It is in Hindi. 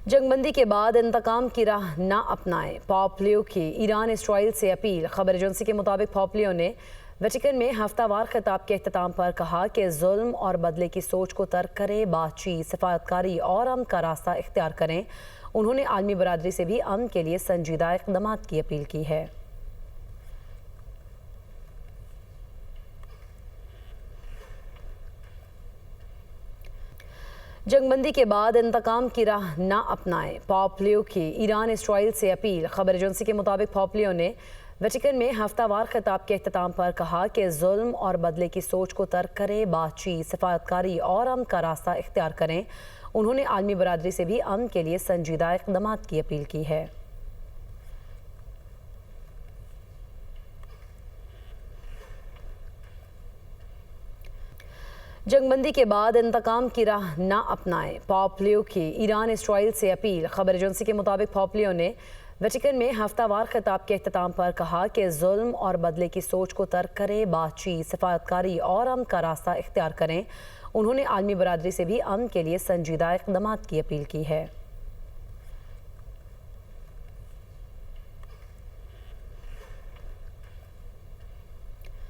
जंगबंदी के बाद इंतकाम की राह ना अपनाएं, पोप लियो की ईरान इसराइल से अपील। खबर एजेंसी के मुताबिक पोप लियो ने वेटिकन में हफ्तावार खिताब के अख्ताम पर कहा कि जुल्म और बदले की सोच को तर्क करें, बातचीत, सफारतकारी और अमन का रास्ता इख्तियार करें। उन्होंने आलमी बरादरी से भी अमन के लिए संजीदा इक़दाम की अपील की है। जंगबंदी के बाद इंतकाम की राह ना अपनाएं, पोप लियो की ईरान इसराइल से अपील। खबर एजेंसी के मुताबिक पोप लियो ने वेटिकन में हफ्तावार खिताब के अख्ताम पर कहा कि जुल्म और बदले की सोच को तर्क करें, बातचीत, सफारतकारी और अमन का रास्ता इख्तियार करें। उन्होंने आलमी बरादरी से भी अमन के लिए संजीदा इक़दाम की अपील की है। जंगबंदी के बाद इंतकाम की राह ना अपनाएं, पोप लियो की ईरान इसराइल से अपील। खबर एजेंसी के मुताबिक पोप लियो ने वेटिकन में हफ्तावार खिताब के अख्ताम पर कहा कि जुल्म और बदले की सोच को तर्क करें, बातचीत, सफारतकारी और अमन का रास्ता इख्तियार करें। उन्होंने आलमी बरादरी से भी अमन के लिए संजीदा इक़दाम की अपील की है।